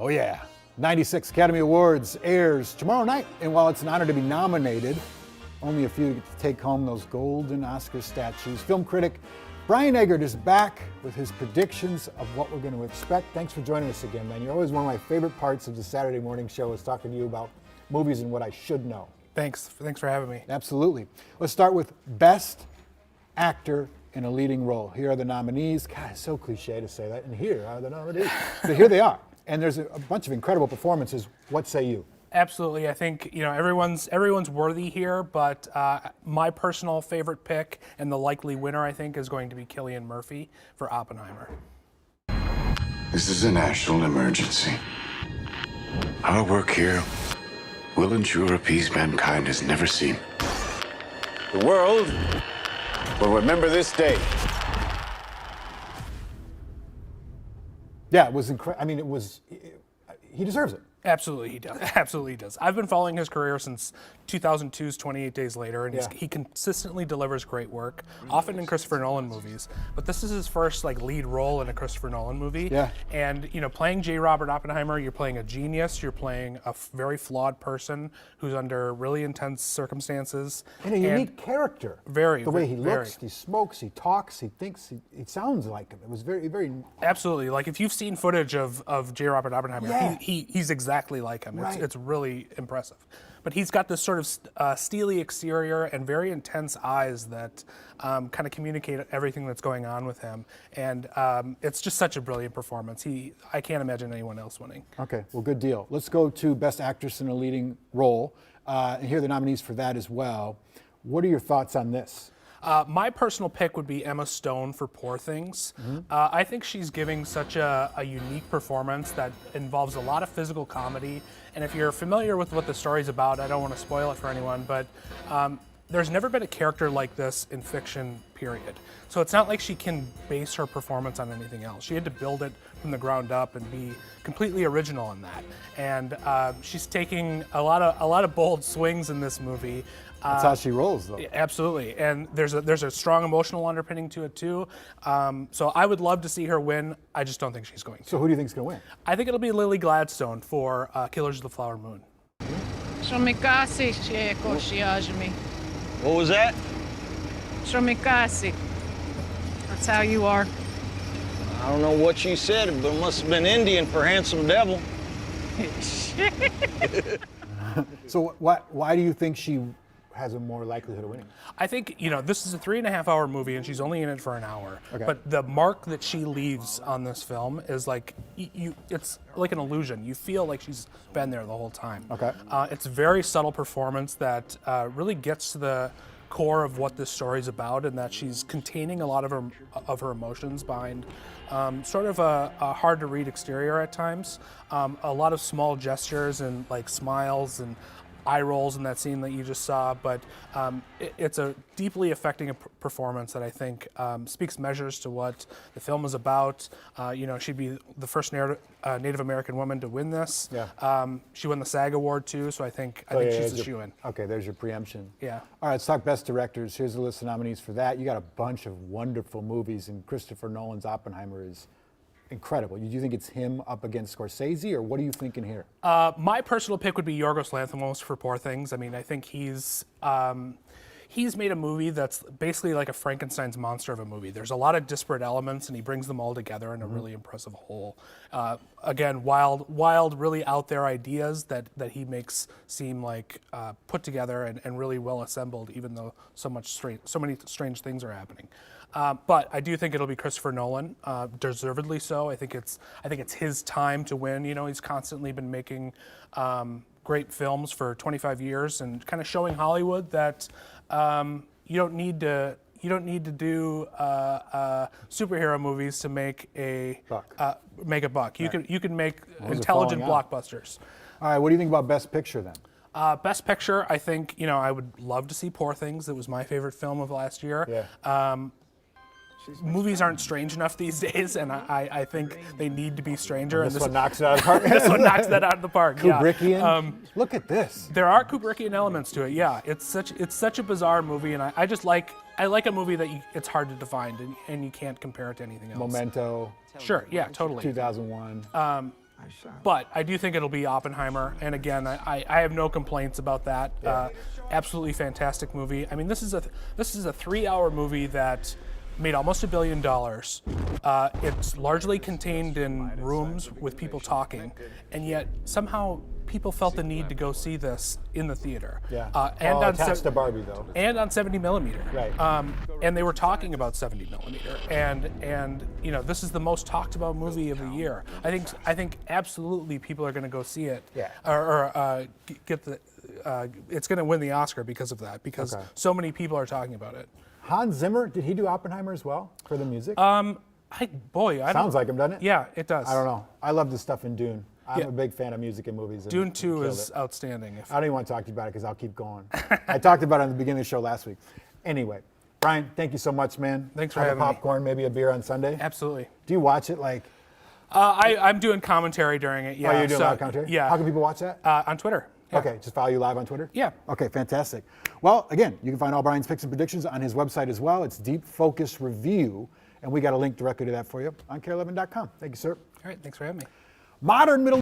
Oh yeah, 96 Academy Awards airs tomorrow night, and while it's an honor to be nominated, only a few get to take home those golden Oscar statues. Film critic Brian Eggert is back with his predictions of what we're going to expect. Thanks for joining us again, man. You're always one of my favorite parts of the Saturday morning show is talking to you about movies and what I should know. Thanks for having me. Absolutely. Let's start with Best Actor in a Leading Role. Here are the nominees. God, it's so cliche to say that. And here are the nominees. But here they are. And there's a bunch of incredible performances. What say you? Absolutely. I think everyone's worthy here, but my personal favorite pick and the likely winner, I think, is going to be Cillian Murphy for Oppenheimer. This is a national emergency. Our work here will ensure a peace mankind has never seen. The world will remember this day. Yeah, it was incredible. I mean, he deserves it. Absolutely, he does. Absolutely, he does. I've been following his career since 2002's 28 Days Later, and he consistently delivers great work, often in Christopher Nolan movies. But this is his first lead role in a Christopher Nolan movie. Yeah. And playing J. Robert Oppenheimer, you're playing a genius. You're playing a very flawed person who's under really intense circumstances. And a unique character. Very. The way he very. looks, he smokes, he talks, he thinks, he sounds like him. It was very, very. Absolutely. Like if you've seen footage of J. Robert Oppenheimer, he's exactly like him. Right. It's really impressive. But he's got this sort of steely exterior and very intense eyes that kind of communicate everything that's going on with him. And it's just such a brilliant performance. I can't imagine anyone else winning. Okay, well, good deal. Let's go to Best Actress in a Leading Role. And here are the nominees for that as well. What are your thoughts on this? My personal pick would be Emma Stone for Poor Things. I think she's giving such a unique performance that involves a lot of physical comedy. And if you're familiar with what the story's about, I don't want to spoil it for anyone, but there's never been a character like this in fiction, period. So it's not like she can base her performance on anything else. She had to build it from the ground up and be completely original in that. And she's taking a lot of bold swings in this movie. That's how she rolls, though. Absolutely, and there's a strong emotional underpinning to it too. So I would love to see her win. I just don't think she's going to. So who do you think is going to win? I think it'll be Lily Gladstone for Killers of the Flower Moon. What was that? Shomikasi. That's how you are. I don't know what she said, but it must have been Indian for handsome devil. So why do you think she has a more likelihood of winning? I think, this is a 3.5-hour movie and she's only in it for an hour. Okay. But the mark that she leaves on this film is it's like an illusion. You feel like she's been there the whole time. Okay. It's a very subtle performance that really gets to the core of what this story's about, and that she's containing a lot of her emotions behind sort of a hard to read exterior at times. A lot of small gestures and smiles and eye rolls in that scene that you just saw, but it's a deeply affecting performance that I think speaks measures to what the film is about. She'd be the first Native American woman to win this. Yeah. She won the SAG award too, so I think she's a shoo-in. Okay, there's your preemption. Yeah. All right, let's talk Best Directors. Here's the list of nominees for that. You got a bunch of wonderful movies, and Christopher Nolan's Oppenheimer is incredible. Do you think it's him up against Scorsese, or what are you thinking here? My personal pick would be Yorgos Lanthimos for Poor Things. I mean, I think he's made a movie that's basically like a Frankenstein's monster of a movie. There's a lot of disparate elements, and he brings them all together in a really impressive whole. Again, wild, really out there ideas that he makes seem like put together and really well assembled, even though so many strange things are happening. But I do think it'll be Christopher Nolan, deservedly so. I think it's his time to win. He's constantly been making great films for 25 years and kind of showing Hollywood that you don't need to do superhero movies to make a buck. You can make intelligent blockbusters. All right, what do you think about Best Picture then? Best Picture, I think I would love to see Poor Things. It was my favorite film of last year. Yeah. Movies aren't strange enough these days, and I think they need to be stranger. And this one knocks it out of the park. This one knocks that out of the park. Kubrickian. Yeah. Look at this. There are Kubrickian elements to it. Yeah, it's such a bizarre movie, and I just like a movie that it's hard to define and you can't compare it to anything else. Memento. Sure. Yeah. Totally. 2001. But I do think it'll be Oppenheimer, and again, I have no complaints about that. Absolutely fantastic movie. I mean, this is a 3-hour movie that made almost $1 billion. It's largely contained in rooms with people talking, and yet somehow people felt the need to go see this in the theater. Yeah. And all on attached to Barbie, though. and on 70 millimeter. Right. And they were talking about 70 millimeter, and you know, this is the most talked about movie of the year. I think absolutely people are going to go see it. Yeah. Or get the. It's going to win the Oscar because of that, because so many people are talking about it. Hans Zimmer, did he do Oppenheimer as well for the music? I Sounds like him, doesn't it? Yeah, it does. I don't know. I love the stuff in Dune. I'm a big fan of music and movies. And Dune he 2 killed is it. outstanding. I don't even want to talk to you about it because I'll keep going. I talked about it at the beginning of the show last week. Anyway, Brian, thank you so much, man. Thanks for Have having a me. popcorn, maybe a beer on Sunday. Absolutely. Do you watch it like? I'm doing commentary during it. Yeah. Oh, you're doing live commentary? Yeah. How can people watch that? On Twitter. Yeah. Okay, just follow you live on Twitter? Yeah. Okay, fantastic. Well, again, you can find all Brian's picks and predictions on his website as well. It's Deep Focus Review, and we got a link directly to that for you on KARE11.com. Thank you, sir. All right. Thanks for having me. Modern Middle